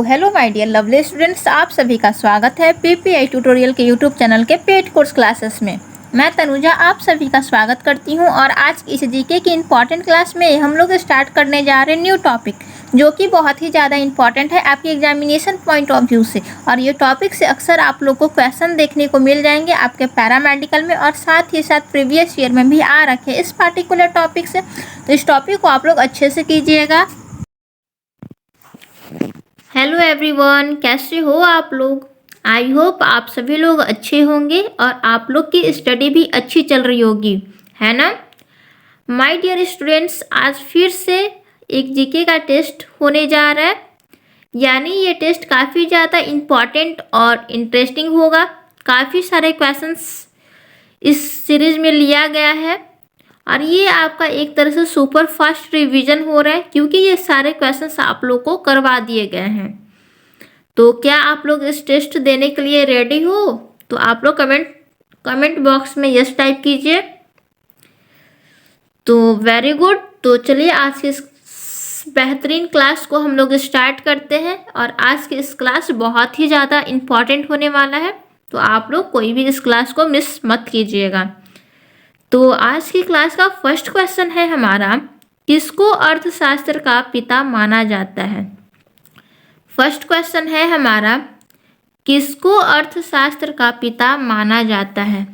Hello my dear lovely students, आप सभी का स्वागत है पीपीआई ट्यूटोरियल के यूट्यूब चैनल के पेड कोर्स क्लासेस में। मैं तनुजा आप सभी का स्वागत करती हूं और आज की इस जीके की इम्पॉर्टेंट क्लास में हम लोग स्टार्ट करने जा रहे हैं न्यू टॉपिक, जो कि बहुत ही ज़्यादा इंपॉर्टेंट है आपकी एग्जामिनेशन पॉइंट ऑफ व्यू से। और ये टॉपिक से अक्सर आप लोग को क्वेश्चन देखने को मिल जाएंगे आपके पैरामेडिकल में, और साथ ही साथ प्रीवियस ईयर में भी आ रखे इस पार्टिकुलर टॉपिक से। तो इस टॉपिक को आप लोग अच्छे से कीजिएगा। हेलो एवरीवन, कैसे हो आप लोग? आई होप आप सभी लोग अच्छे होंगे और आप लोग की स्टडी भी अच्छी चल रही होगी, है ना? माय डियर स्टूडेंट्स, आज फिर से एक जीके का टेस्ट होने जा रहा है, यानी ये टेस्ट काफ़ी ज़्यादा इम्पॉर्टेंट और इंटरेस्टिंग होगा। काफ़ी सारे क्वेश्चंस इस सीरीज में लिया गया है और ये आपका एक तरह से सुपर फास्ट रिवीजन हो रहा है, क्योंकि ये सारे क्वेश्चंस आप लोग को करवा दिए गए हैं। तो क्या आप लोग इस टेस्ट देने के लिए रेडी हो? तो आप लोग कमेंट बॉक्स में यस टाइप कीजिए। तो वेरी गुड। तो चलिए आज की इस बेहतरीन क्लास को हम लोग स्टार्ट करते हैं, और आज की इस क्लास बहुत ही ज़्यादा इम्पॉर्टेंट होने वाला है, तो आप लोग कोई भी इस क्लास को मिस मत कीजिएगा। तो आज की क्लास का फर्स्ट क्वेश्चन है हमारा, किसको अर्थशास्त्र का पिता माना जाता है? फर्स्ट क्वेश्चन है हमारा, किसको अर्थशास्त्र का पिता माना जाता है?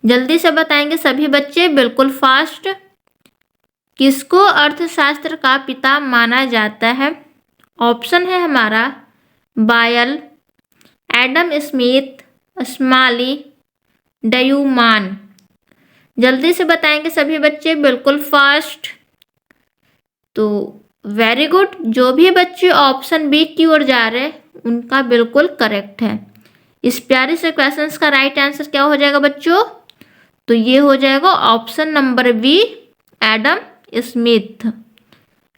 जल्दी से बताएंगे सभी बच्चे, बिल्कुल फास्ट। किसको अर्थशास्त्र का पिता माना जाता है? ऑप्शन है हमारा बायल, एडम स्मिथ, स्मॉली, ड्यूमान। जल्दी से बताएंगे सभी बच्चे, बिल्कुल फास्ट। तो वेरी गुड। जो भी बच्चे ऑप्शन बी की ओर जा रहे हैं उनका बिल्कुल करेक्ट है। इस प्यारे से क्वेश्चंस का राइट आंसर क्या हो जाएगा बच्चों? तो ये हो जाएगा option number B, Adam Smith.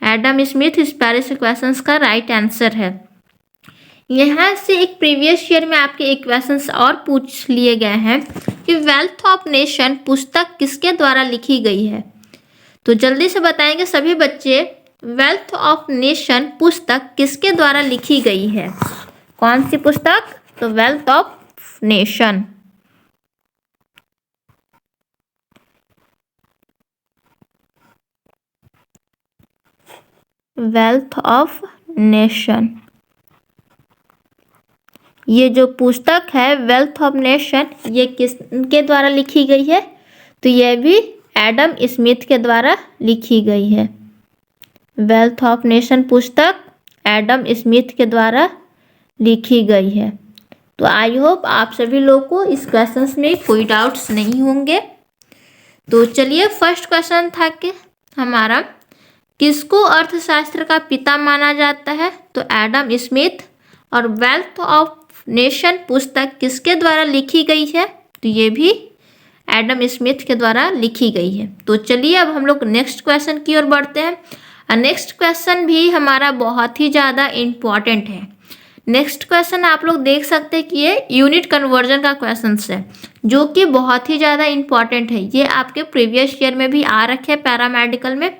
Adam Smith इस प्यारे से क्वेश्चंस का राइट आंसर है। यहाँ से एक प्रीवियस ईयर में आपके एक क्वेश्चंस और पूछ लिए गए हैं कि वेल्थ ऑफ नेशन पुस्तक किसके द्वारा लिखी गई है? तो जल्दी से बताएंगे सभी बच्चे, वेल्थ ऑफ नेशन पुस्तक किसके द्वारा लिखी गई है? कौन सी पुस्तक? तो wealth of nation. Wealth of nation, ये जो पुस्तक है वेल्थ ऑफ नेशन, ये किसके द्वारा लिखी गई है? तो ये भी एडम स्मिथ के द्वारा लिखी गई है। वेल्थ ऑफ नेशन पुस्तक एडम स्मिथ के द्वारा लिखी गई है। तो आई होप आप सभी लोगों को इस क्वेश्चन में कोई डाउट्स नहीं होंगे। तो चलिए, फर्स्ट क्वेश्चन था कि हमारा, किसको अर्थशास्त्र का पिता माना जाता है? तो एडम स्मिथ। और वेल्थ ऑफ नेशन पुस्तक किसके द्वारा लिखी गई है? तो ये भी एडम स्मिथ के द्वारा लिखी गई है। तो चलिए अब हम लोग नेक्स्ट क्वेश्चन की ओर बढ़ते हैं। और नेक्स्ट क्वेश्चन भी हमारा बहुत ही ज़्यादा इम्पॉर्टेंट है। नेक्स्ट क्वेश्चन आप लोग देख सकते हैं कि ये यूनिट कन्वर्जन का क्वेश्चन है, जो कि बहुत ही ज़्यादा इम्पॉर्टेंट है। ये आपके प्रीवियस ईयर में भी आ रखे हैं पैरामेडिकल में,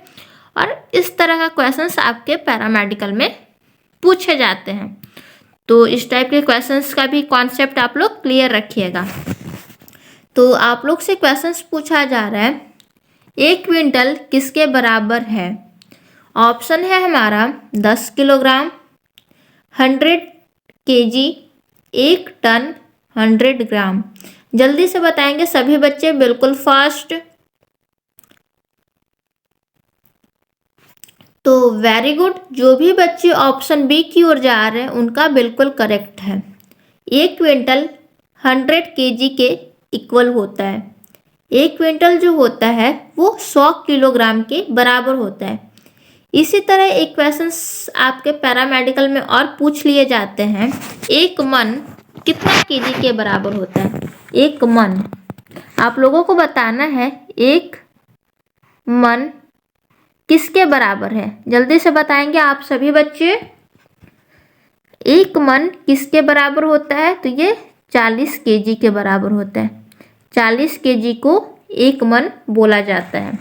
और इस तरह का क्वेश्चंस आपके पैरामेडिकल में पूछे जाते हैं। तो इस टाइप के क्वेश्चंस का भी कॉन्सेप्ट आप लोग क्लियर रखिएगा। तो आप लोग से क्वेश्चंस पूछा जा रहा है, 1 क्विंटल किसके बराबर है? ऑप्शन है हमारा 10 किलोग्राम, 100 केजी, 1 टन, 100 ग्राम। जल्दी से बताएंगे सभी बच्चे, बिल्कुल फास्ट। तो वेरी गुड। जो भी बच्चे ऑप्शन बी की ओर जा रहे हैं उनका बिल्कुल करेक्ट है। 1 क्विंटल 100 केजी के इक्वल होता है। 1 क्विंटल जो होता है वो 100 किलोग्राम के बराबर होता है। इसी तरह एक क्वेश्चन आपके पैरामेडिकल में और पूछ लिए जाते हैं, 1 मन कितना केजी के बराबर होता है? 1 मन आप लोगों को बताना है, 1 मन किसके बराबर है? जल्दी से बताएंगे आप सभी बच्चे। 1 मन किसके बराबर होता है? तो ये 40 केजी के बराबर होता है। 40 kg को 1 मन बोला जाता है।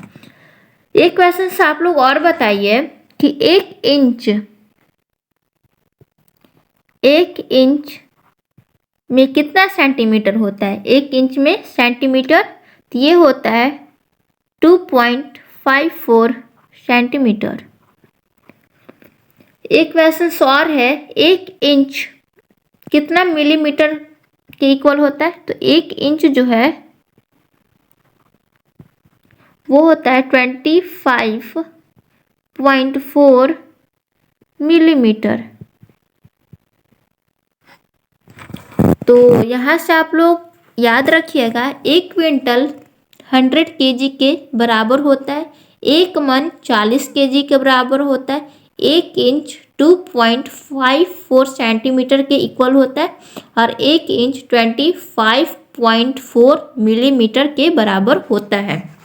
एक क्वेश्चन से आप लोग और बताइए कि 1 इंच में कितना सेंटीमीटर होता है। 1 इंच में सेंटीमीटर, तो ये होता है 2.54 सेंटीमीटर। एक क्वेश्चन और है, 1 इंच कितना मिलीमीटर के इक्वल होता है। तो 1 इंच जो है वो होता है 25.4 मिलीमीटर। तो यहाँ से आप लोग याद रखिएगा, 1 क्विंटल 100 kg के बराबर होता है, 1 मन 40 kg के बराबर होता है, 1 इंच 2.54 सेंटीमीटर के इक्वल होता है और 1 इंच 25.4 मिलीमीटर के बराबर होता है।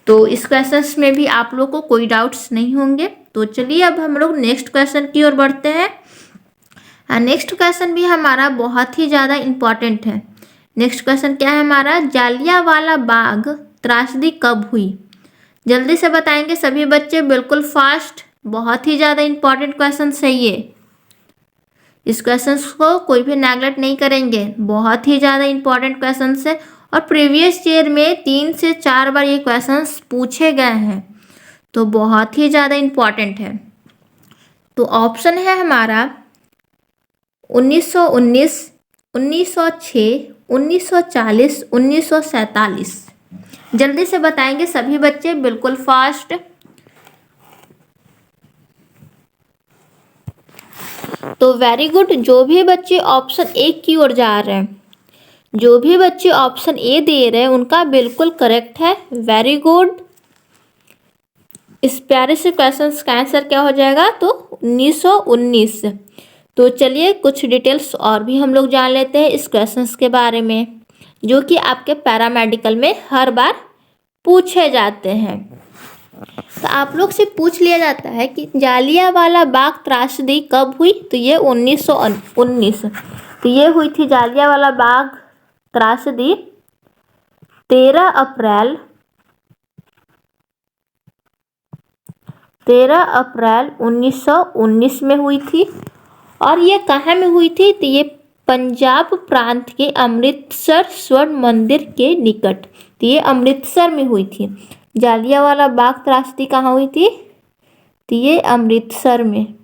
तो इस क्वेश्चन में भी आप लोग को कोई डाउट्स नहीं होंगे। तो चलिए अब हम लोग नेक्स्ट क्वेश्चन की ओर बढ़ते हैं। नेक्स्ट क्वेश्चन भी हमारा बहुत ही ज़्यादा इम्पॉर्टेंट है। नेक्स्ट क्वेश्चन क्या है हमारा, जालियांवाला बाग त्रासदी कब हुई। जल्दी से बताएंगे सभी बच्चे, बिल्कुल फास्ट, बहुत ही ज़्यादा इम्पॉर्टेंट क्वेश्चन है ये। इस क्वेश्चन को कोई भी नेगलेक्ट नहीं करेंगे, बहुत ही ज़्यादा इम्पॉर्टेंट क्वेश्चन है और प्रीवियस ईयर में 3 से 4 बार ये क्वेश्चंस पूछे गए हैं, तो बहुत ही ज़्यादा इम्पॉर्टेंट है। तो ऑप्शन है हमारा 1919, 1906, 1940, 1947। जल्दी से बताएंगे सभी बच्चे, बिल्कुल फास्ट। तो वेरी गुड, जो भी बच्चे ऑप्शन ए की ओर जा रहे हैं, जो भी बच्चे ऑप्शन ए दे रहे हैं उनका बिल्कुल करेक्ट है, वेरी गुड। इस प्यारे से क्वेश्चन का आंसर क्या हो जाएगा, तो 1919। तो चलिए कुछ डिटेल्स और भी हम लोग जान लेते हैं इस क्वेश्चन के बारे में, जो कि आपके पैरामेडिकल में हर बार पूछे जाते हैं। तो आप लोग से पूछ लिया जाता है कि जालियांवाला बाग त्रासदी कब हुई। तो ये 1919, तो ये हुई थी जालियांवाला बाग त्रासदी 13 अप्रैल 1919 में हुई थी। और ये कहाँ में हुई थी, तो ये पंजाब प्रांत के अमृतसर स्वर्ण मंदिर के निकट, तो ये अमृतसर में हुई थी। जालियांवाला बाग त्रासदी कहाँ हुई थी, तो ये अमृतसर में।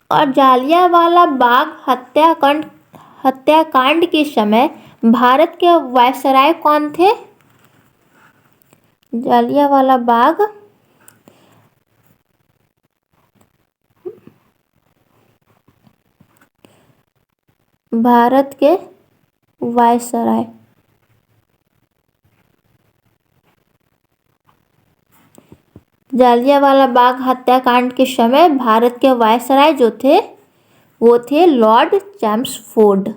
और जालियांवाला बाग हत्याकांड के समय भारत के वायसराय कौन थे। जालियांवाला बाग भारत के वायसराय, जालियांवाला बाग हत्याकांड के समय भारत के वायसराय जो थे वो थे लॉर्ड चैम्सफोर्ड।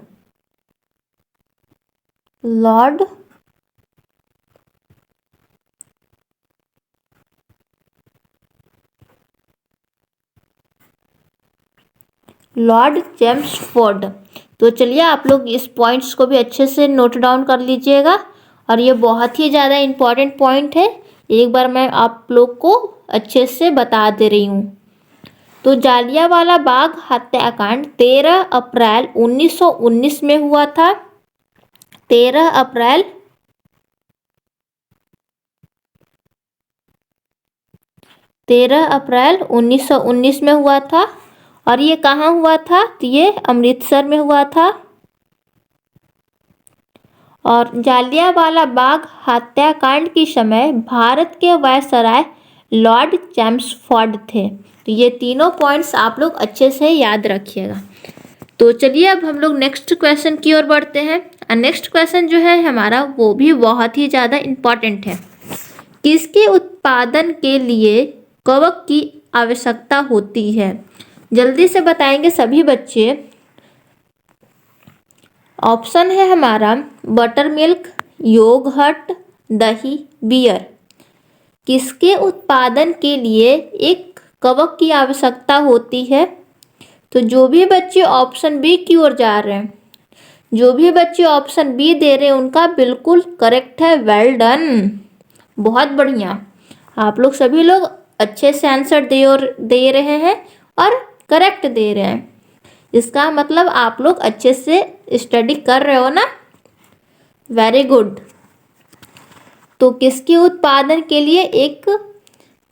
Lord Chelmsford. तो चलिए आप लोग इस पॉइंट्स को भी अच्छे से नोट डाउन कर लीजिएगा, और ये बहुत ही ज़्यादा इम्पॉर्टेंट पॉइंट है। एक बार मैं आप लोग को अच्छे से बता दे रही हूँ। तो जालियांवाला बाग हत्याकांड 13 अप्रैल 1919 में हुआ था। 13 अप्रैल 1919 में हुआ था। और ये कहाँ हुआ था, तो ये अमृतसर में हुआ था। और जालियांवाला बाग हत्याकांड के समय भारत के वायसराय लॉर्ड चैम्सफोर्ड थे। तो ये तीनों पॉइंट्स आप लोग अच्छे से याद रखिएगा। तो चलिए अब हम लोग नेक्स्ट क्वेश्चन की ओर बढ़ते हैं। नेक्स्ट क्वेश्चन जो है हमारा वो भी बहुत ही ज़्यादा इम्पॉर्टेंट है। किसके उत्पादन के लिए कवक की आवश्यकता होती है। जल्दी से बताएंगे सभी बच्चे। ऑप्शन है हमारा बटर मिल्क, योगर्ट, दही, बियर। किसके उत्पादन के लिए एक कवक की आवश्यकता होती है। तो जो भी बच्चे ऑप्शन बी की ओर जा रहे हैं, जो भी बच्चे ऑप्शन बी दे रहे हैं उनका बिल्कुल करेक्ट है। वेल डन, बहुत बढ़िया। आप लोग सभी लोग अच्छे से आंसर दे रहे हैं और करेक्ट दे रहे हैं। इसका मतलब आप लोग अच्छे से स्टडी कर रहे हो ना। Very good. तो किसके उत्पादन के लिए एक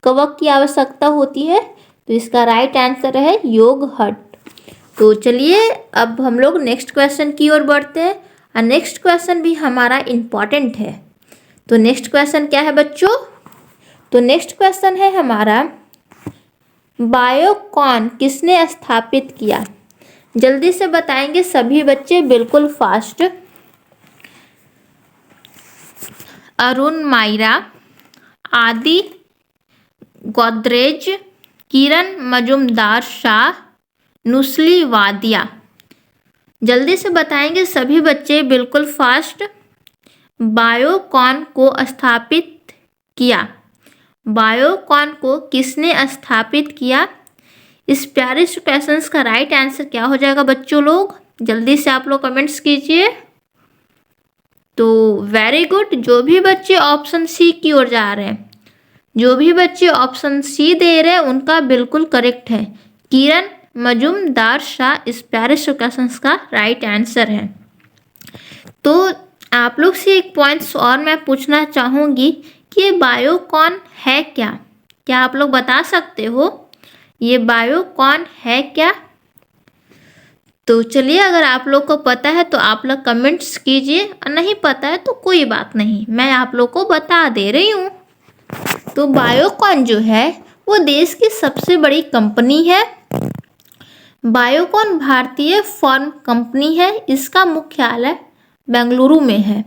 कवक की आवश्यकता होती है? तो इसका राइट आंसर है योगहट। तो चलिए अब हम लोग नेक्स्ट क्वेश्चन की ओर बढ़ते हैं और नेक्स्ट क्वेश्चन भी हमारा इम्पॉर्टेंट है। तो नेक्स्ट क्वेश्चन क्या है बच्चों? तो नेक्स्ट क्वेश्चन है हमारा, बायोकॉन किसने स्थापित किया? जल्दी से बताएंगे सभी बच्चे, बिल्कुल फास्ट। अरुण मायरा, आदि गोदरेज, किरण मजुमदार शाह, नुस्ली वादिया। जल्दी से बताएंगे सभी बच्चे, बिल्कुल फास्ट। बायोकॉन को स्थापित किया, बायोकॉन को किसने स्थापित किया? इस प्यारे से क्वेश्चंस का राइट आंसर क्या हो जाएगा बच्चों लोग? जल्दी से आप लोग कमेंट्स कीजिए। तो वेरी गुड, जो भी बच्चे ऑप्शन सी की ओर जा रहे हैं, जो भी बच्चे ऑप्शन सी दे रहे हैं उनका बिल्कुल करेक्ट है। किरण मजुमदार शाह इस प्यारे से क्वेश्चंस का राइट आंसर है। तो आप लोग से एक पॉइंट्स और मैं पूछना चाहूँगी कि ये बायोकॉन है क्या? क्या आप लोग बता सकते हो ये बायोकॉन है क्या? तो चलिए, अगर आप लोग को पता है तो आप लोग कमेंट्स कीजिए, और नहीं पता है तो कोई बात नहीं, मैं आप लोग को बता दे रही हूँ। तो बायोकॉन जो है वो देश की सबसे बड़ी कंपनी है। बायोकॉन भारतीय फार्म कंपनी है, इसका मुख्यालय बेंगलुरु में है।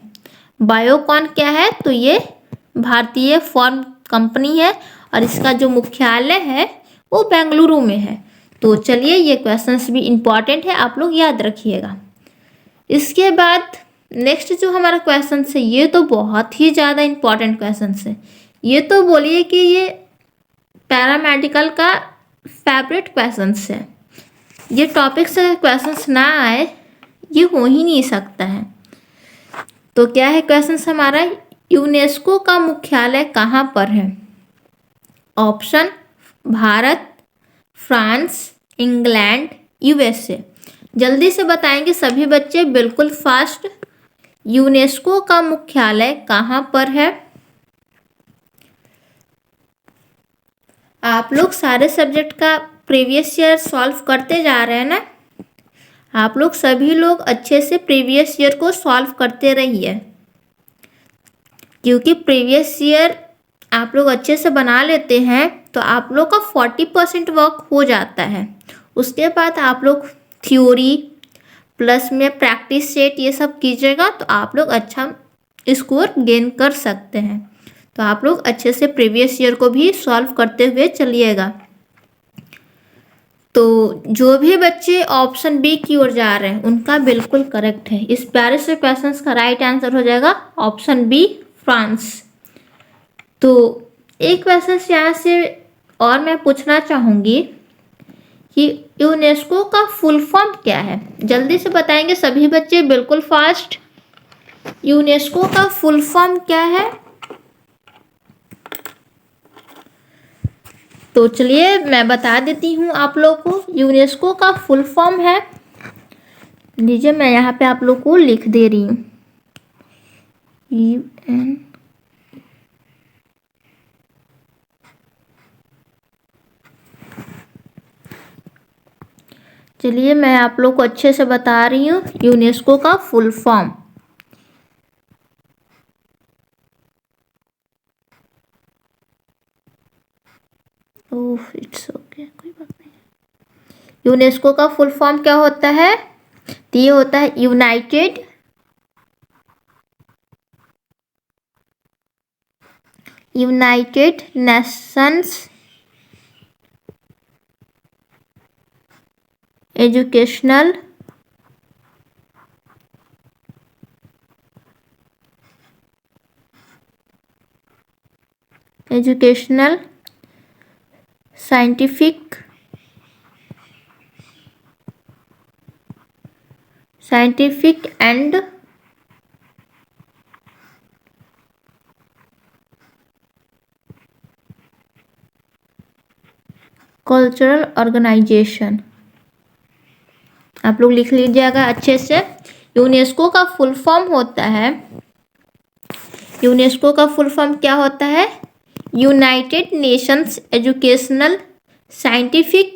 बायोकॉन क्या है? तो ये भारतीय फार्म कंपनी है और इसका जो मुख्यालय है वो बेंगलुरु में है। तो चलिए, ये क्वेश्चंस भी इम्पॉर्टेंट है, आप लोग याद रखिएगा। इसके बाद नेक्स्ट जो हमारा क्वेश्चन है ये तो बहुत ही ज़्यादा इम्पॉर्टेंट क्वेश्चन है। ये तो बोलिए कि ये पैरामेडिकल का फेवरेट क्वेश्चन है। ये टॉपिक से क्वेश्चंस ना आए ये हो ही नहीं सकता है। तो क्या है क्वेश्चन हमारा? यूनेस्को का मुख्यालय कहाँ पर है? Option Bharat, France, England, USA. जल्दी से बताएंगे सभी बच्चे, बिल्कुल फास्ट। यूनेस्को का मुख्यालय कहाँ पर है? आप लोग सारे सब्जेक्ट का प्रीवियस ईयर सॉल्व करते जा रहे हैं ना? आप लोग सभी लोग अच्छे से प्रीवियस ईयर को सॉल्व करते रहिए, क्योंकि प्रीवियस ईयर आप लोग अच्छे से बना लेते हैं तो आप लोग का 40% वर्क हो जाता है। उसके बाद आप लोग थ्योरी प्लस में प्रैक्टिस सेट ये सब कीजिएगा तो आप लोग अच्छा स्कोर गेन कर सकते हैं। तो आप लोग अच्छे से प्रीवियस ईयर को भी सॉल्व करते हुए चलिएगा। तो जो भी बच्चे ऑप्शन बी की ओर जा रहे हैं उनका बिल्कुल करेक्ट है। इस प्यारे से क्वेश्चंस का राइट आंसर हो जाएगा ऑप्शन बी, फ्रांस। तो एक क्वेश्चन यहाँ से और मैं पूछना चाहूँगी कि यूनेस्को का फुल फॉर्म क्या है? जल्दी से बताएंगे सभी बच्चे, बिल्कुल फास्ट। यूनेस्को का फुल फॉर्म क्या है? तो चलिए मैं बता देती हूँ आप लोग को। यूनेस्को का फुल फॉर्म है, लीजिए मैं यहाँ पे आप लोग को लिख दे रही हूँ। UN चलिए मैं आप लोग को अच्छे से बता रही हूँ यूनेस्को का full form. Oh it's okay, कोई बात नहीं। यूनेस्को का फुल फॉर्म क्या होता है? तो ये होता है United Nations Educational Scientific Scientific and Cultural Organization. आप लोग लिख लीजिएगा अच्छे से। यूनेस्को का फुल फॉर्म होता है, यूनेस्को का फुल फॉर्म क्या होता है? United Nations Educational Scientific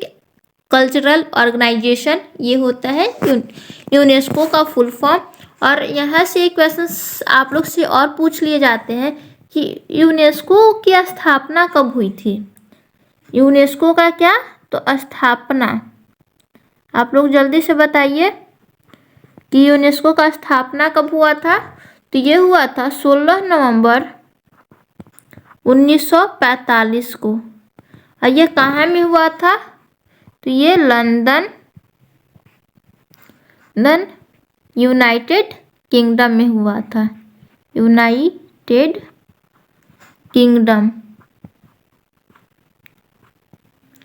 Cultural Organization, ये होता है यूनेस्को का फुल फॉर्म। और यहाँ से क्वेश्चंस आप लोग से और पूछ लिए जाते हैं कि यूनेस्को की स्थापना कब हुई थी? यूनेस्को का क्या? तो स्थापना। आप लोग जल्दी से बताइए कि यूनेस्को का स्थापना कब हुआ था? तो ये हुआ था 16 नवंबर 1945 को। और ये कहाँ में हुआ था? तो ये लंदन यूनाइटेड किंगडम में हुआ था। यूनाइटेड किंगडम,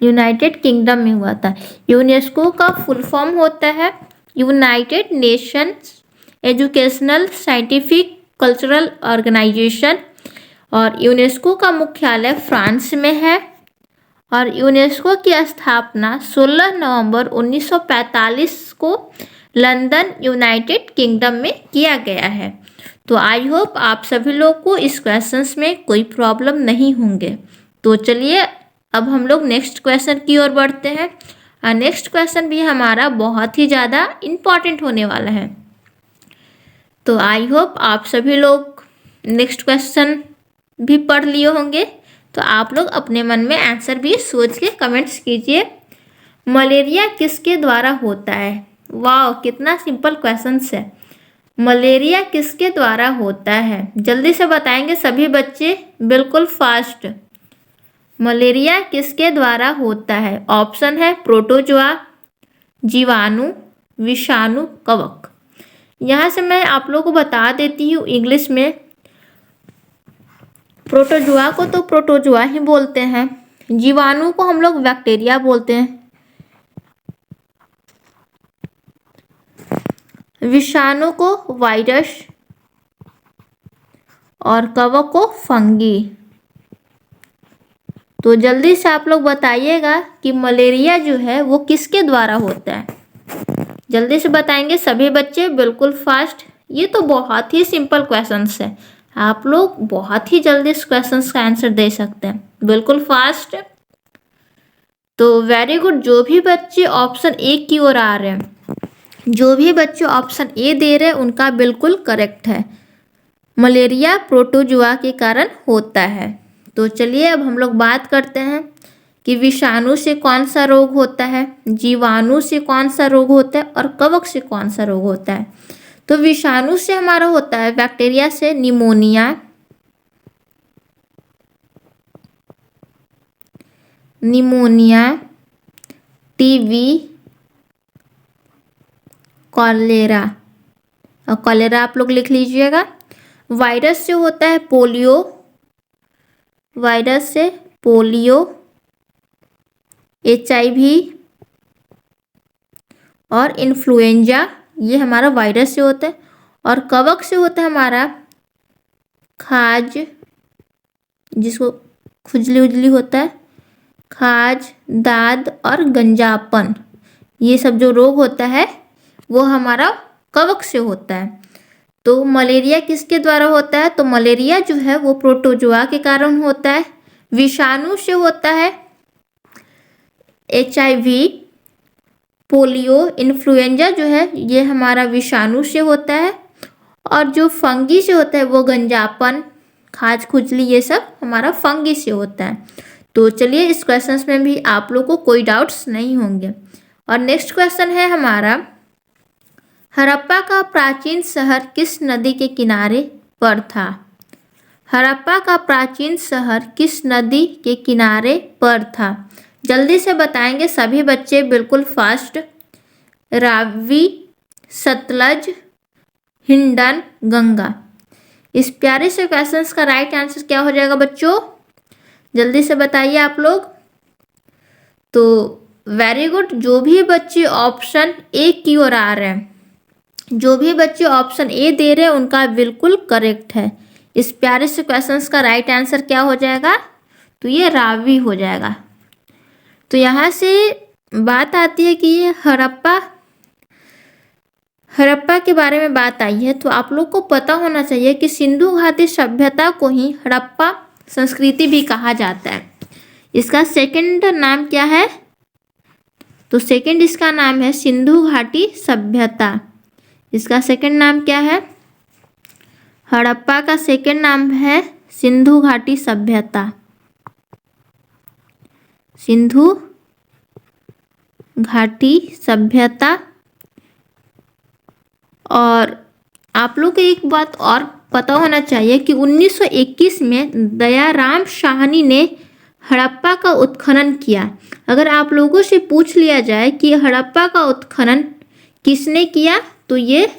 यूनाइटेड किंगडम में हुआ था। यूनेस्को का फुल फॉर्म होता है United Nations Educational Scientific Cultural Organization. और यूनेस्को का मुख्यालय फ्रांस में है। और यूनेस्को की स्थापना 16 नवंबर 1945 को लंदन यूनाइटेड किंगडम में किया गया है। तो आई होप आप सभी लोग को इस क्वेश्चंस में कोई प्रॉब्लम नहीं होंगे। तो चलिए अब हम लोग नेक्स्ट क्वेश्चन की ओर बढ़ते हैं। और नेक्स्ट क्वेश्चन भी हमारा बहुत ही ज़्यादा इम्पॉर्टेंट होने वाला है। तो आई होप आप सभी लोग नेक्स्ट क्वेश्चन भी पढ़ लिए होंगे। तो आप लोग अपने मन में आंसर भी सोच के कमेंट्स कीजिए। मलेरिया किसके द्वारा होता है? वाह, कितना सिंपल क्वेश्चन है। मलेरिया किसके द्वारा होता है? जल्दी से बताएंगे सभी बच्चे, बिल्कुल फास्ट। मलेरिया किसके द्वारा होता है? ऑप्शन है प्रोटोजोआ, जीवाणु, विषाणु, कवक। यहाँ से मैं आप लोगों को बता देती हूँ इंग्लिश में। प्रोटोजोआ को तो प्रोटोजोआ ही बोलते हैं, जीवाणु को हम लोग बैक्टीरिया बोलते हैं, विषाणु को वायरस और कवक को फंगी। तो जल्दी से आप लोग बताइएगा कि मलेरिया जो है वो किसके द्वारा होता है? जल्दी से बताएंगे सभी बच्चे, बिल्कुल फास्ट। ये तो बहुत ही सिंपल क्वेश्चंस है, आप लोग बहुत ही जल्दी इस क्वेश्चंस का आंसर दे सकते हैं, बिल्कुल फास्ट। तो वेरी गुड। जो भी बच्चे ऑप्शन ए की ओर आ रहे हैं, जो भी बच्चे ऑप्शन ए दे रहे हैं उनका बिल्कुल करेक्ट है। मलेरिया प्रोटोजोआ के कारण होता है। तो चलिए अब हम लोग बात करते हैं कि विषाणु से कौन सा रोग होता है, जीवाणु से कौन सा रोग होता है और कवक से कौन सा रोग होता है। तो विषाणु से हमारा होता है बैक्टीरिया से निमोनिया, टीबी, कॉलेरा। और कॉलेरा आप लोग लिख लीजिएगा। वायरस से होता है पोलियो, वायरस से पोलियो, HIV और इन्फ्लुएंजा, ये हमारा वायरस से होता है। और कवक से होता है हमारा खाज, जिसको खुजली उजली होता है, खाज, दाद और गंजापन, ये सब जो रोग होता है वो हमारा कवक से होता है। तो मलेरिया किसके द्वारा होता है? तो मलेरिया जो है वो प्रोटोजोआ के कारण होता है। विषाणु से होता है HIV, पोलियो, इन्फ्लुएंजा जो है ये हमारा विषाणु से होता है। और जो फंगी से होता है वो गंजापन, खाज खुजली, ये सब हमारा फंगी से होता है। तो चलिए इस क्वेश्चन में भी आप लोग को कोई डाउट्स नहीं होंगे। और नेक्स्ट क्वेश्चन है हमारा, हड़प्पा का प्राचीन शहर किस नदी के किनारे पर था? हड़प्पा का प्राचीन शहर किस नदी के किनारे पर था? जल्दी से बताएंगे सभी बच्चे, बिल्कुल फास्ट। रावी, सतलज, हिंडन, गंगा। इस प्यारे से क्वेश्चंस का राइट आंसर क्या हो जाएगा बच्चों? जल्दी से बताइए आप लोग। तो वेरी गुड। जो भी बच्चे ऑप्शन ए की ओर आ रहे हैं, जो भी बच्चे ऑप्शन ए दे रहे हैं उनका बिल्कुल करेक्ट है। इस प्यारे से क्वेश्चंस का राइट आंसर क्या हो जाएगा? तो ये रावी हो जाएगा। तो यहाँ से बात आती है कि ये हड़प्पा के बारे में बात आई है, तो आप लोग को पता होना चाहिए कि सिंधु घाटी सभ्यता को ही हड़प्पा संस्कृति भी कहा जाता है। इसका सेकंड नाम क्या है? तो सेकंड इसका नाम है सिंधु घाटी सभ्यता। इसका सेकंड नाम क्या है? हड़प्पा का सेकंड नाम है सिंधु घाटी सभ्यता। सिंधु घाटी सभ्यता। और आप लोग को एक बात और पता होना चाहिए कि 1921 में दयाराम साहनी ने हड़प्पा का उत्खनन किया। अगर आप लोगों से पूछ लिया जाए कि हड़प्पा का उत्खनन किसने किया, तो ये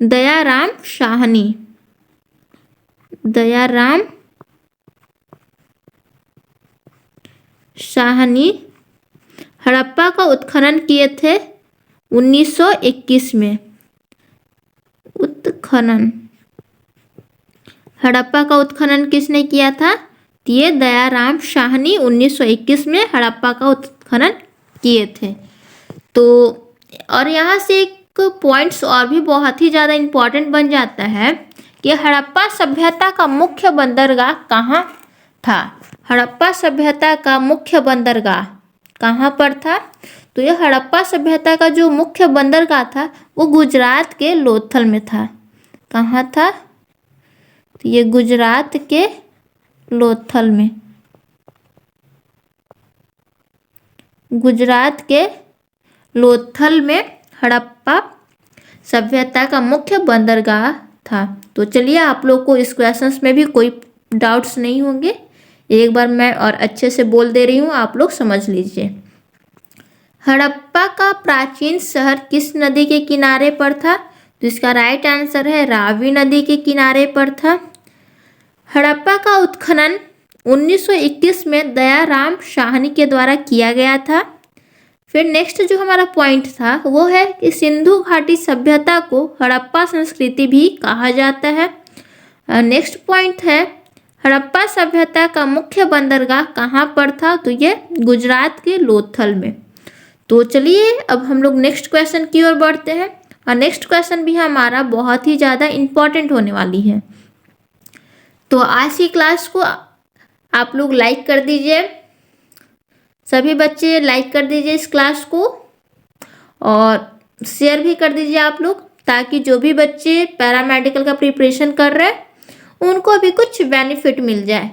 दयाराम साहनी हड़प्पा का उत्खनन किए थे 1921 में। हड़प्पा का उत्खनन किसने किया था? ये दयाराम साहनी 1921 में हड़प्पा का उत्खनन किए थे। तो और यहाँ से एक पॉइंट्स और भी बहुत ही ज़्यादा इम्पोर्टेंट बन जाता है कि हड़प्पा सभ्यता का मुख्य बंदरगाह कहाँ था। हड़प्पा सभ्यता का मुख्य बंदरगाह कहाँ पर था? तो ये हड़प्पा सभ्यता का जो मुख्य बंदरगाह था वो गुजरात के लोथल में था। कहाँ था? तो ये गुजरात के लोथल में। गुजरात के लोथल में हड़प्पा सभ्यता का मुख्य बंदरगाह था। तो चलिए, आप लोग को इस क्वेश्चंस में भी कोई डाउट्स नहीं होंगे। एक बार मैं और अच्छे से बोल दे रही हूँ, आप लोग समझ लीजिए। हड़प्पा का प्राचीन शहर किस नदी के किनारे पर था? तो इसका राइट आंसर है रावी नदी के किनारे पर था। हड़प्पा का उत्खनन 1921 में दयाराम साहनी के द्वारा किया गया था। फिर नेक्स्ट जो हमारा पॉइंट था वो है कि सिंधु घाटी सभ्यता को हड़प्पा संस्कृति भी कहा जाता है। नेक्स्ट पॉइंट है हड़प्पा सभ्यता का मुख्य बंदरगाह कहाँ पर था? तो ये गुजरात के लोथल में। तो चलिए, अब हम लोग नेक्स्ट क्वेश्चन की ओर बढ़ते हैं। और नेक्स्ट क्वेश्चन भी हमारा बहुत ही ज़्यादा इम्पोर्टेंट होने वाली है। तो आज की क्लास को आप लोग लाइक कर दीजिए, सभी बच्चे लाइक कर दीजिए इस क्लास को, और शेयर भी कर दीजिए आप लोग, ताकि जो भी बच्चे पैरामेडिकल का प्रिपरेशन कर रहे हैं उनको भी कुछ बेनिफिट मिल जाए।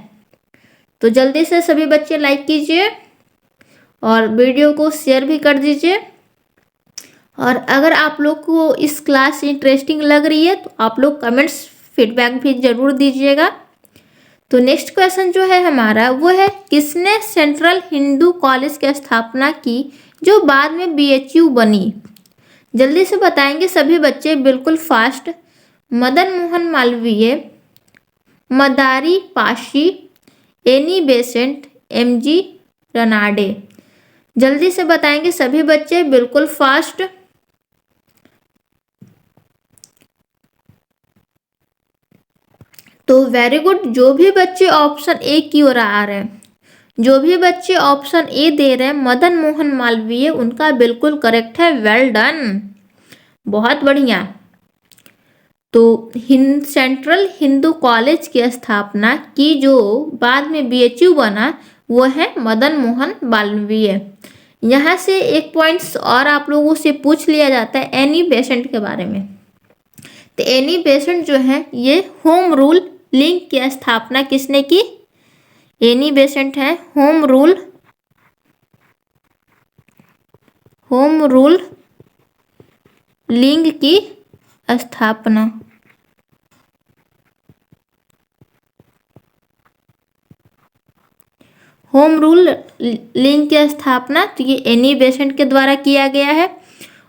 तो जल्दी से सभी बच्चे लाइक कीजिए और वीडियो को शेयर भी कर दीजिए। और अगर आप लोग को इस क्लास इंटरेस्टिंग लग रही है तो आप लोग कमेंट्स फीडबैक भी ज़रूर दीजिएगा। तो नेक्स्ट क्वेश्चन जो है हमारा वो है किसने सेंट्रल हिंदू कॉलेज की स्थापना की जो बाद में BHU बनी? जल्दी से बताएंगे सभी बच्चे, बिल्कुल फास्ट। मदन मोहन मालवीय, मदारी पाशी, एनी बेसेंट, MG रनाडे। जल्दी से बताएंगे सभी बच्चे, बिल्कुल फास्ट। तो वेरी गुड। जो भी बच्चे ऑप्शन ए की ओर आ रहे हैं, जो भी बच्चे ऑप्शन ए दे रहे हैं मदन मोहन मालवीय, उनका बिल्कुल करेक्ट है। वेल डन, बहुत बढ़िया। तो सेंट्रल हिंदू कॉलेज की स्थापना की जो बाद में BHU बना वो है मदन मोहन मालवीय। यहाँ से एक पॉइंट्स और आप लोगों से पूछ लिया जाता है एनी बेसेंट के बारे में। तो एनी बेसेंट जो है ये होम रूल लिंग की स्थापना किसने की? एनी बेसेंट है होम रूल लिंग की स्थापना। होम रूल लिंग की स्थापना तो ये एनी बेसेंट के द्वारा किया गया है।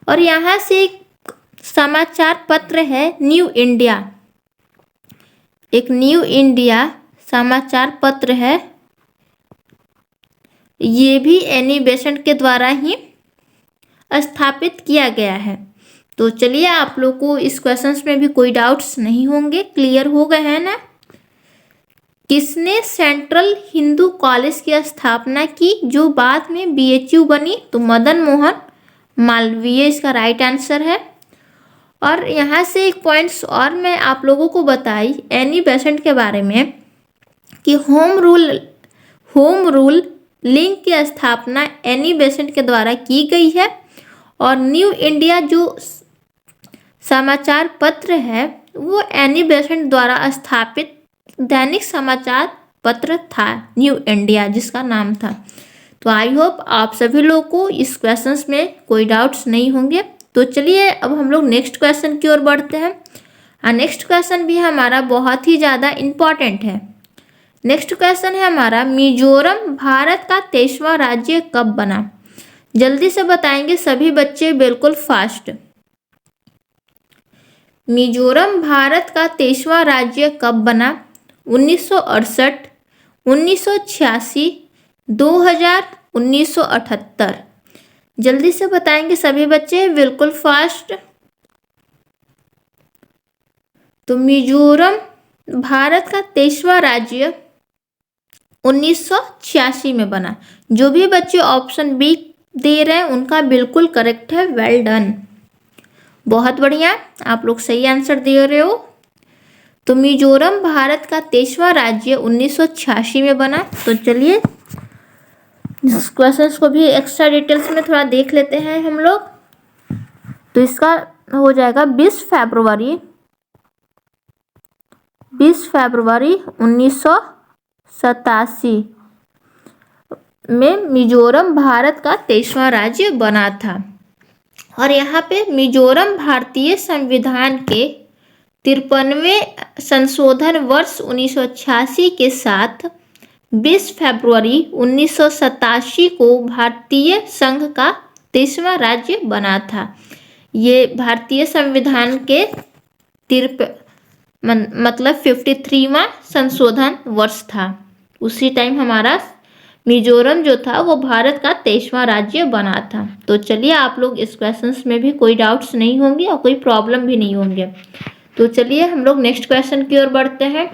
और यहाँ से एक समाचार पत्र है न्यू इंडिया, एक न्यू इंडिया समाचार पत्र है, ये भी एनी बेसेंट के द्वारा ही स्थापित किया गया है। तो चलिए, आप लोग को इस क्वेश्चंस में भी कोई डाउट्स नहीं होंगे, क्लियर हो गए हैं ना। किसने सेंट्रल हिंदू कॉलेज की स्थापना की जो बाद में बीएचयू बनी? तो मदन मोहन मालवीय इसका राइट आंसर है। और यहाँ से एक पॉइंट्स और मैं आप लोगों को बताई एनी बेसेंट के बारे में कि होम रूल लीग की स्थापना एनी बेसेंट के द्वारा की गई है। और न्यू इंडिया जो समाचार पत्र है वो एनी बेसेंट द्वारा स्थापित दैनिक समाचार पत्र था, न्यू इंडिया जिसका नाम था। तो आई होप आप सभी लोगों को इस क्वेश्चंस में कोई डाउट्स नहीं होंगे। तो चलिए अब हम लोग नेक्स्ट क्वेश्चन की ओर बढ़ते हैं। नेक्स्ट क्वेश्चन भी हमारा बहुत ही ज़्यादा इम्पॉर्टेंट है। नेक्स्ट क्वेश्चन है हमारा, मिजोरम भारत का 23वां राज्य कब बना? जल्दी से बताएंगे सभी बच्चे, बिल्कुल फास्ट। मिजोरम भारत का 23वां राज्य कब बना? 1968, 1986, 2000, 1978। जल्दी से बताएंगे सभी बच्चे, बिल्कुल फास्ट। तो मिजोरम भारत का 23वां राज्य 1986 में बना। जो भी बच्चे ऑप्शन बी दे रहे हैं उनका बिल्कुल करेक्ट है, वेल डन, बहुत बढ़िया, आप लोग सही आंसर दे रहे हो। तो मिजोरम भारत का 23वां राज्य 1986 में बना। तो चलिए इस क्वेश्चंस को भी एक्स्ट्रा डिटेल्स में थोड़ा देख लेते हैं हम लोग। तो इसका हो जाएगा 20 फरवरी 1987 में मिजोरम भारत का 23वां राज्य बना था। और यहाँ पे मिजोरम भारतीय संविधान के 53वें संशोधन वर्ष 1986 के साथ 20 फरवरी 1987 को भारतीय संघ का 23वां राज्य बना था। ये भारतीय संविधान के मतलब 53वां संशोधन वर्ष था। उसी टाइम हमारा मिजोरम जो था वो भारत का 23वां राज्य बना था। तो चलिए, आप लोग इस क्वेश्चंस में भी कोई डाउट्स नहीं होंगे और कोई प्रॉब्लम भी नहीं होंगे। तो चलिए हम लोग नेक्स्ट क्वेश्चन की ओर बढ़ते हैं।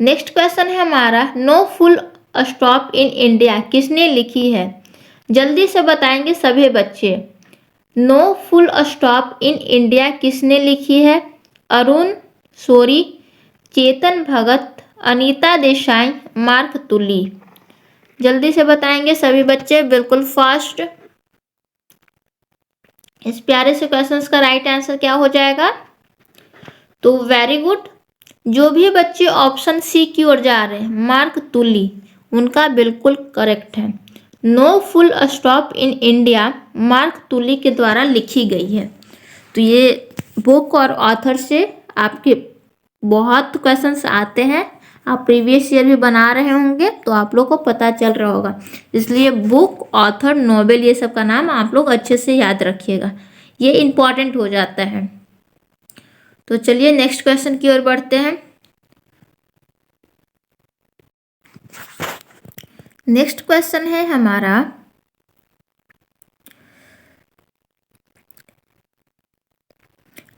नेक्स्ट क्वेश्चन है हमारा, no full stop in India किसने लिखी है? जल्दी से बताएंगे सभी बच्चे, no full stop in India किसने लिखी है? Arun Shourie, Chetan Bhagat, Anita Desai, Mark Tully. जल्दी से बताएंगे सभी बच्चे, बिल्कुल फास्ट। इस प्यारे से क्वेश्चंस का राइट आंसर क्या हो जाएगा? तो वेरी गुड, जो भी बच्चे ऑप्शन सी की ओर जा रहे हैं, मार्क तुली, उनका बिल्कुल करेक्ट है। No full stop in India Mark Tully के द्वारा लिखी गई है। तो ये बुक और ऑथर से आपके बहुत क्वेश्चंस आते हैं, आप प्रीवियस ईयर भी बना रहे होंगे तो आप लोग को पता चल रहा होगा। इसलिए बुक, ऑथर, नोवेल, ये सब का नाम आप लोग अच्छे से याद रखिएगा, ये इम्पॉर्टेंट हो जाता है। तो चलिए नेक्स्ट क्वेश्चन की ओर बढ़ते हैं। नेक्स्ट क्वेश्चन है हमारा,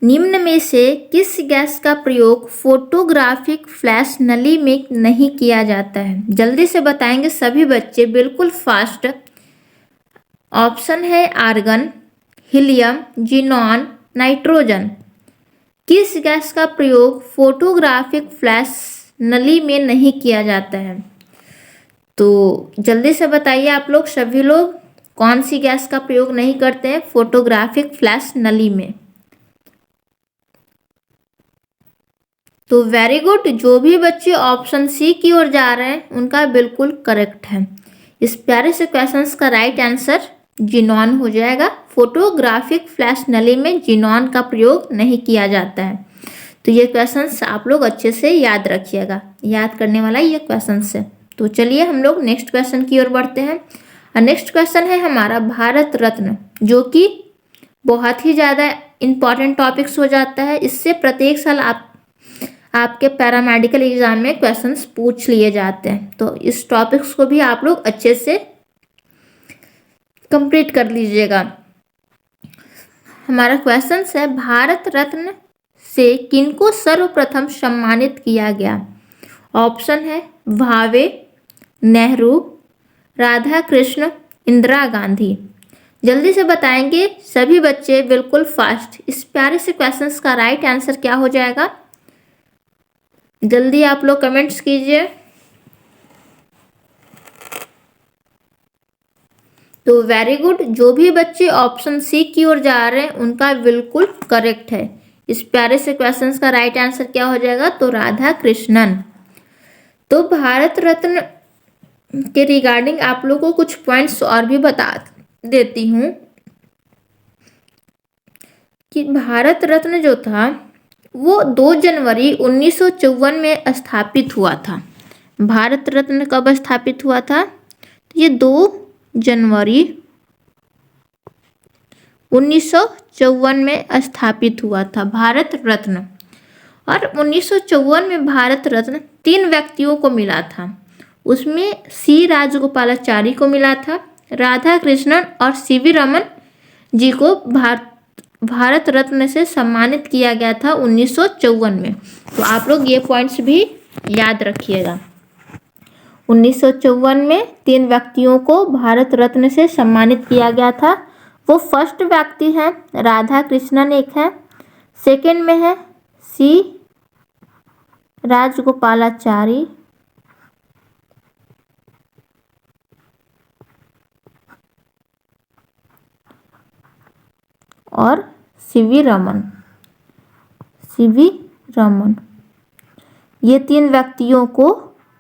निम्न में से किस गैस का प्रयोग फोटोग्राफिक फ्लैश नली में नहीं किया जाता है? जल्दी से बताएंगे सभी बच्चे, बिल्कुल फास्ट। ऑप्शन है आर्गन, हीलियम, जिनॉन, नाइट्रोजन। किस गैस का प्रयोग फोटोग्राफिक फ्लैश नली में नहीं किया जाता है? तो जल्दी से बताइए आप लोग, सभी लोग, कौन सी गैस का प्रयोग नहीं करते हैं फोटोग्राफिक फ्लैश नली में? तो वेरी गुड, जो भी बच्चे ऑप्शन सी की ओर जा रहे हैं उनका बिल्कुल करेक्ट है। इस प्यारे से क्वेश्चंस का राइट आंसर जिनॉन हो जाएगा। फोटोग्राफिक फ्लैश नली में जिनॉन का प्रयोग नहीं किया जाता है। तो ये क्वेश्चंस आप लोग अच्छे से याद रखिएगा, याद करने वाला ये क्वेश्चंस है। तो चलिए हम लोग नेक्स्ट क्वेश्चन की ओर बढ़ते हैं। नेक्स्ट क्वेश्चन है हमारा, भारत रत्न, जो कि बहुत ही ज़्यादा इम्पॉर्टेंट टॉपिक्स हो जाता है। इससे प्रत्येक साल आपके पैरामेडिकल एग्जाम में क्वेश्चंस पूछ लिए जाते हैं। तो इस टॉपिक्स को भी आप लोग अच्छे से कंप्लीट कर लीजिएगा। हमारा क्वेश्चन है, भारत रत्न से किनको सर्वप्रथम सम्मानित किया गया? ऑप्शन है भावे, नेहरू, राधा कृष्ण, इंदिरा गांधी। जल्दी से बताएंगे सभी बच्चे, बिल्कुल फास्ट। इस प्यारे से क्वेश्चंस का राइट आंसर क्या हो जाएगा? जल्दी आप लोग कमेंट्स कीजिए। तो वेरी गुड, जो भी बच्चे ऑप्शन सी की ओर जा रहे हैं उनका बिल्कुल करेक्ट है। इस प्यारे से क्वेश्चंस का राइट आंसर क्या हो जाएगा? तो राधा कृष्णन। तो भारत रत्न के रिगार्डिंग आप लोगों को कुछ पॉइंट्स और भी बता देती हूँ कि भारत रत्न जो था वो 2 जनवरी 1954 में स्थापित हुआ था। भारत रत्न कब स्थापित हुआ था? ये 2 जनवरी 1954 में स्थापित हुआ था भारत रत्न। और 1954 में भारत रत्न 3 व्यक्तियों को मिला था। उसमें सी राजगोपालाचारी को मिला था, राधा कृष्णन और सीवी रमन जी को भारत रत्न से सम्मानित किया गया था 1954 में। तो आप लोग ये पॉइंट्स भी याद रखिएगा। 1954 में 3 व्यक्तियों को भारत रत्न से सम्मानित किया गया था। वो फर्स्ट व्यक्ति हैं राधा कृष्णन, एक है। सेकंड में है सी राजगोपालाचारी, और सीवी रमन। ये 3 व्यक्तियों को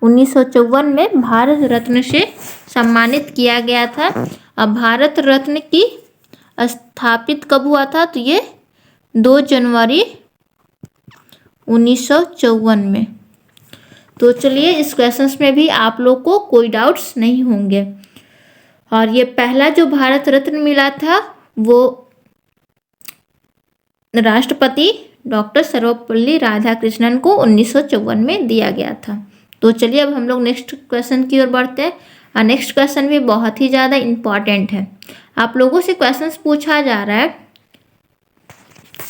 1954 में भारत रत्न से सम्मानित किया गया था। अब भारत रत्न की स्थापित कब हुआ था? तो ये 2 जनवरी 1954 में। तो चलिए, इस क्वेश्चंस में भी आप लोग को कोई डाउट्स नहीं होंगे। और ये पहला जो भारत रत्न मिला था वो राष्ट्रपति डॉक्टर सर्वपल्ली राधाकृष्णन को 1954 में दिया गया था। तो चलिए अब हम लोग नेक्स्ट क्वेश्चन की ओर बढ़ते हैं। और नेक्स्ट क्वेश्चन भी बहुत ही ज़्यादा इम्पॉर्टेंट है। आप लोगों से क्वेश्चंस पूछा जा रहा है,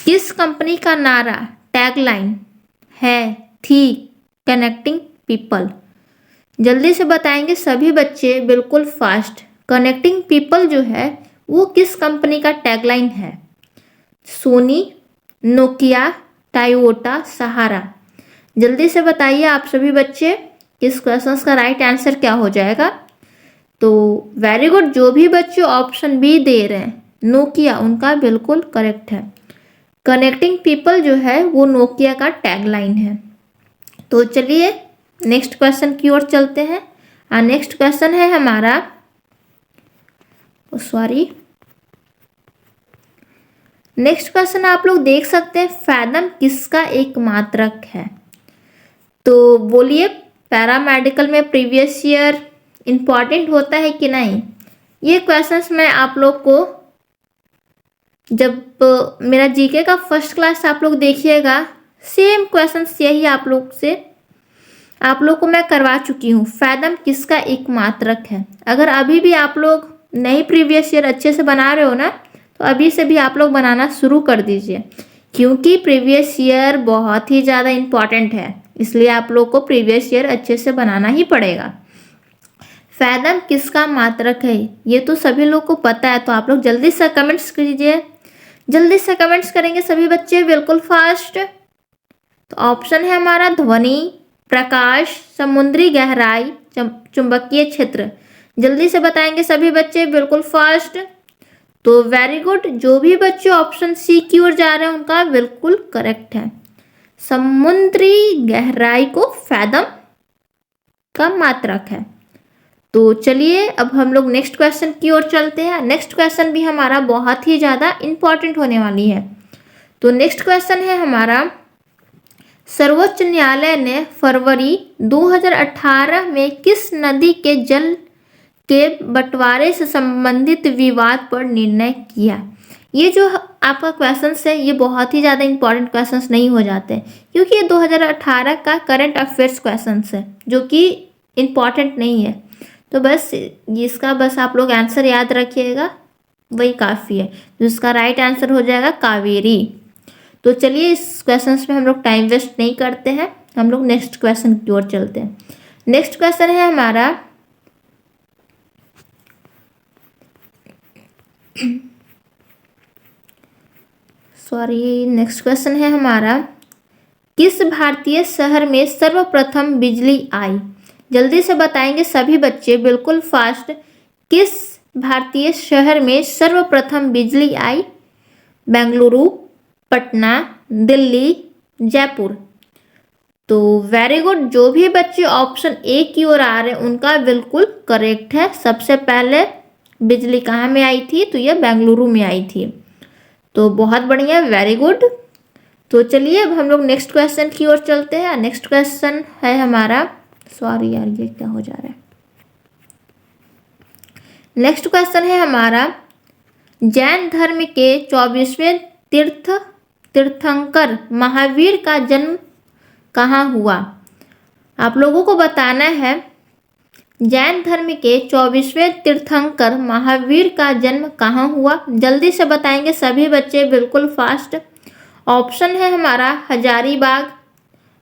किस कंपनी का नारा टैगलाइन है थी कनेक्टिंग पीपल? जल्दी से बताएंगे सभी बच्चे, बिल्कुल फास्ट। कनेक्टिंग पीपल जो है वो किस कंपनी का टैगलाइन है? सोनी, नोकिया, टायोटा, सहारा। जल्दी से बताइए आप सभी बच्चे, इस क्वेश्चन का राइट आंसर क्या हो जाएगा? तो वेरी गुड, जो भी बच्चे ऑप्शन बी दे रहे हैं नोकिया, उनका बिल्कुल करेक्ट है। कनेक्टिंग पीपल जो है वो नोकिया का टैगलाइन है। तो चलिए नेक्स्ट क्वेश्चन की ओर चलते हैं। और नेक्स्ट क्वेश्चन है हमारा, नेक्स्ट क्वेश्चन आप लोग देख सकते हैं, फैदम किसका एक मात्रक है? तो बोलिए, पैरामेडिकल में प्रीवियस ईयर इम्पॉर्टेंट होता है कि नहीं? ये क्वेश्चंस मैं आप लोग को, जब मेरा जीके का फर्स्ट क्लास आप लोग देखिएगा, सेम क्वेश्चंस यही आप लोग को मैं करवा चुकी हूँ। फैदम किसका एक मात्रक है? अगर अभी भी आप लोग नहीं प्रीवियस ईयर अच्छे से बना रहे हो ना, तो अभी से भी आप लोग बनाना शुरू कर दीजिए, क्योंकि प्रीवियस ईयर बहुत ही ज़्यादा इम्पॉर्टेंट है। इसलिए आप लोग को प्रीवियस ईयर अच्छे से बनाना ही पड़ेगा। फैदम किसका मात्रक है ये तो सभी लोग को पता है। तो आप लोग जल्दी से कमेंट्स कीजिए, जल्दी से कमेंट्स करेंगे सभी बच्चे, बिल्कुल फास्ट। तो ऑप्शन है हमारा ध्वनि, प्रकाश, समुद्री गहराई, चुंबकीय क्षेत्र। जल्दी से बताएंगे सभी बच्चे, बिल्कुल फास्ट। तो वेरी गुड, जो भी बच्चे ऑप्शन सी की ओर जा रहे हैं उनका बिल्कुल करेक्ट है। समुद्री गहराई को फैदम का मात्रक है। तो चलिए अब हम लोग नेक्स्ट क्वेश्चन की ओर चलते हैं। नेक्स्ट क्वेश्चन भी हमारा बहुत ही ज़्यादा इम्पॉर्टेंट होने वाली है। तो नेक्स्ट क्वेश्चन है हमारा, सर्वोच्च न्यायालय ने फरवरी 2018 में किस नदी के जल के बंटवारे से संबंधित विवाद पर निर्णय किया? ये जो आपका क्वेश्चन है ये बहुत ही ज़्यादा इंपॉर्टेंट क्वेश्चन नहीं हो जाते, क्योंकि ये 2018 का करंट अफेयर्स क्वेश्चन है जो कि इम्पॉर्टेंट नहीं है। तो बस इसका बस आप लोग आंसर याद रखिएगा। वही काफ़ी है। तो इसका राइट आंसर हो जाएगा कावेरी। तो चलिए इस क्वेश्चन पे हम लोग टाइम वेस्ट नहीं करते हैं, हम लोग नेक्स्ट क्वेश्चन की ओर चलते हैं। नेक्स्ट क्वेश्चन है हमारा नेक्स्ट क्वेश्चन है हमारा, किस भारतीय शहर में सर्वप्रथम बिजली आई? जल्दी से बताएंगे सभी बच्चे, बिल्कुल फास्ट। किस भारतीय शहर में सर्वप्रथम बिजली आई? बेंगलुरु, पटना, दिल्ली, जयपुर। तो वेरी गुड, जो भी बच्चे ऑप्शन ए की ओर आ रहे हैं उनका बिल्कुल करेक्ट है। सबसे पहले बिजली कहाँ में आई थी? तो यह बेंगलुरु में आई थी। तो बहुत बढ़िया, वेरी गुड। तो चलिए अब हम लोग नेक्स्ट क्वेश्चन की ओर चलते हैं। नेक्स्ट क्वेश्चन है हमारा, सॉरी यार ये क्या हो जा रहा है। नेक्स्ट क्वेश्चन है हमारा, जैन धर्म के 24वें तीर्थंकर महावीर का जन्म कहाँ हुआ? आप लोगों को बताना है जैन धर्म के 24वें तीर्थंकर महावीर का जन्म कहाँ हुआ? जल्दी से बताएंगे सभी बच्चे, बिल्कुल फास्ट। ऑप्शन है हमारा हजारीबाग,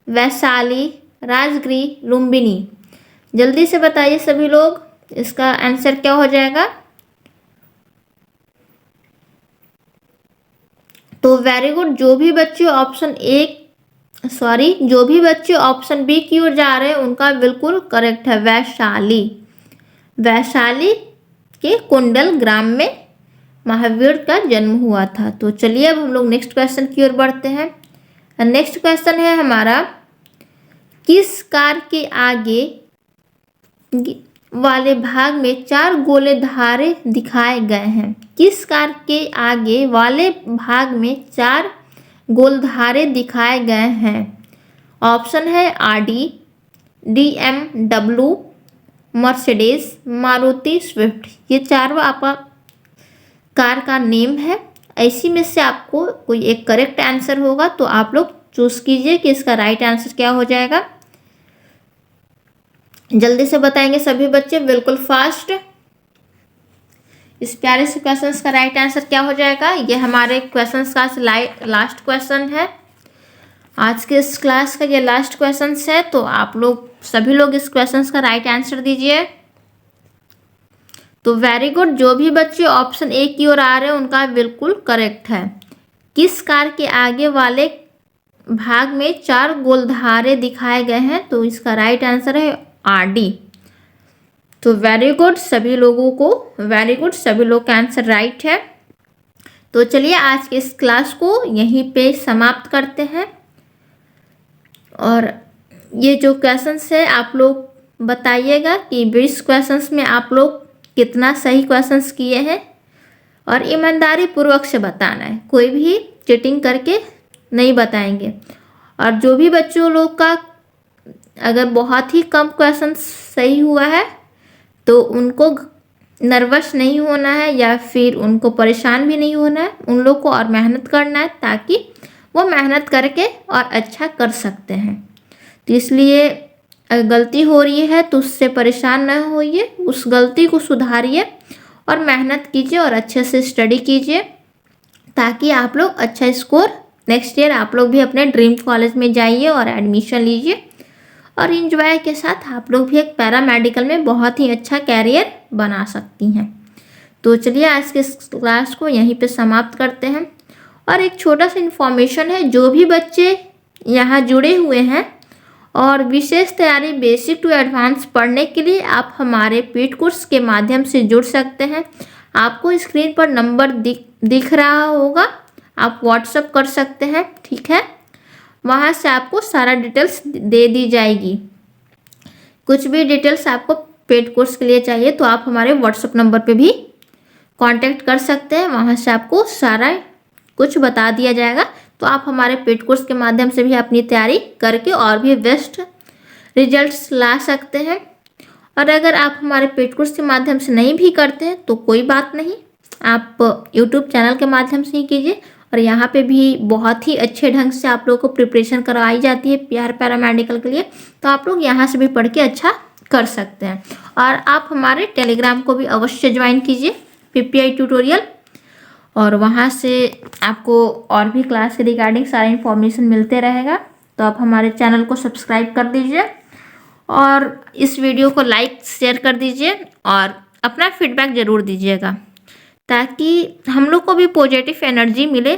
वैशाली, राजगीर, लुम्बिनी। जल्दी से बताइए सभी लोग, इसका आंसर क्या हो जाएगा? तो वेरी गुड, जो भी बच्चे ऑप्शन बी की ओर जा रहे हैं उनका बिल्कुल करेक्ट है, वैशाली। वैशाली के कुंडल ग्राम में महावीर का जन्म हुआ था। तो चलिए अब हम लोग नेक्स्ट क्वेश्चन की ओर बढ़ते हैं। नेक्स्ट क्वेश्चन है हमारा, किस कार के आगे वाले भाग में 4 गोले धारे दिखाए गए हैं? किस कार के आगे वाले भाग में 4 गोल धारे दिखाए गए हैं? ऑप्शन है RD, BMW, Mercedes, Maruti Swift. ये चारों आपका कार का नेम है। ऐसी में से आपको कोई एक करेक्ट आंसर होगा, तो आप लोग चूज कीजिए कि इसका राइट आंसर क्या हो जाएगा। जल्दी से बताएंगे सभी बच्चे, बिल्कुल फास्ट। इस प्यारे से क्वेश्चन का राइट आंसर क्या हो जाएगा? ये हमारे क्वेश्चन का लास्ट क्वेश्चन है। आज के इस क्लास का ये लास्ट क्वेश्चन है, तो आप लोग सभी लोग इस क्वेश्चन का राइट आंसर दीजिए। तो वेरी गुड, जो भी बच्चे ऑप्शन ए की ओर आ रहे हैं उनका बिल्कुल करेक्ट है। किस कार के आगे वाले भाग में 4 गोल धारे दिखाए गए हैं? तो इसका राइट आंसर है आरडी। तो वेरी गुड, सभी लोगों को वेरी गुड, सभी लोग का आंसर राइट है। तो चलिए आज के इस क्लास को यहीं पे समाप्त करते हैं। और ये जो क्वेश्चंस है आप लोग बताइएगा कि 20 क्वेश्चंस में आप लोग कितना सही क्वेश्चंस किए हैं, और ईमानदारी पूर्वक से बताना है, कोई भी चीटिंग करके नहीं बताएंगे। और जो भी बच्चों लोग का अगर बहुत ही कम क्वेश्चन सही हुआ है तो उनको नर्वस नहीं होना है या फिर उनको परेशान भी नहीं होना है। उन लोग को और मेहनत करना है ताकि वो मेहनत करके और अच्छा कर सकते हैं। तो इसलिए अगर गलती हो रही है तो उससे परेशान ना होइए, उस गलती को सुधारिए और मेहनत कीजिए और अच्छे से स्टडी कीजिए, ताकि आप लोग अच्छा स्कोर नेक्स्ट ईयर आप लोग भी अपने ड्रीम कॉलेज में जाइए और एडमिशन लीजिए, और इंजॉय के साथ आप लोग भी एक पैरामेडिकल में बहुत ही अच्छा कैरियर बना सकती हैं। तो चलिए आज के क्लास को यहीं पे समाप्त करते हैं। और एक छोटा सा इन्फॉर्मेशन है, जो भी बच्चे यहाँ जुड़े हुए हैं और विशेष तैयारी बेसिक टू एडवांस पढ़ने के लिए आप हमारे पेड कोर्स के माध्यम से जुड़ सकते हैं। आपको स्क्रीन पर नंबर दिख रहा होगा, आप व्हाट्सएप कर सकते हैं, ठीक है। वहाँ से आपको सारा डिटेल्स दे दी जाएगी। कुछ भी डिटेल्स आपको पेड कोर्स के लिए चाहिए तो आप हमारे व्हाट्सएप नंबर पे भी कांटेक्ट कर सकते हैं, वहाँ से आपको सारा कुछ बता दिया जाएगा। तो आप हमारे पेड कोर्स के माध्यम से भी अपनी तैयारी करके और भी बेस्ट रिजल्ट्स ला सकते हैं। और अगर आप हमारे पेड कोर्स के माध्यम से नहीं भी करते हैं तो कोई बात नहीं, आप यूट्यूब चैनल के माध्यम से ही कीजिए। और यहाँ पे भी बहुत ही अच्छे ढंग से आप लोगों को प्रिपरेशन करवाई जाती है पीआर पैरामेडिकल के लिए, तो आप लोग यहाँ से भी पढ़ के अच्छा कर सकते हैं। और आप हमारे टेलीग्राम को भी अवश्य ज्वाइन कीजिए, PPI ट्यूटोरियल और वहाँ से आपको और भी क्लास के रिगार्डिंग सारा इन्फॉर्मेशन मिलते रहेगा। तो आप हमारे चैनल को सब्सक्राइब कर दीजिए और इस वीडियो को लाइक शेयर कर दीजिए और अपना फीडबैक ज़रूर दीजिएगा, ताकि हम लोग को भी पॉजिटिव एनर्जी मिले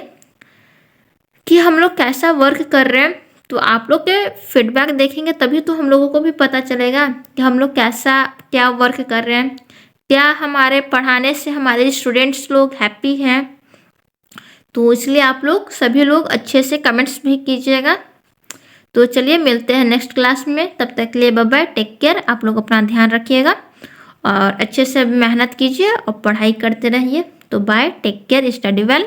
कि हम लोग कैसा वर्क कर रहे हैं। तो आप लोग के फीडबैक देखेंगे तभी तो हम लोगों को भी पता चलेगा कि हम लोग कैसा क्या वर्क कर रहे हैं, क्या हमारे पढ़ाने से हमारे स्टूडेंट्स लोग हैप्पी हैं। तो इसलिए आप लोग सभी लोग अच्छे से कमेंट्स भी कीजिएगा। तो चलिए मिलते हैं नेक्स्ट क्लास में, तब तक के लिए बाय बाय, टेक केयर। आप लोग अपना ध्यान रखिएगा और अच्छे से मेहनत कीजिए और पढ़ाई करते रहिए। तो bye, take care, study well.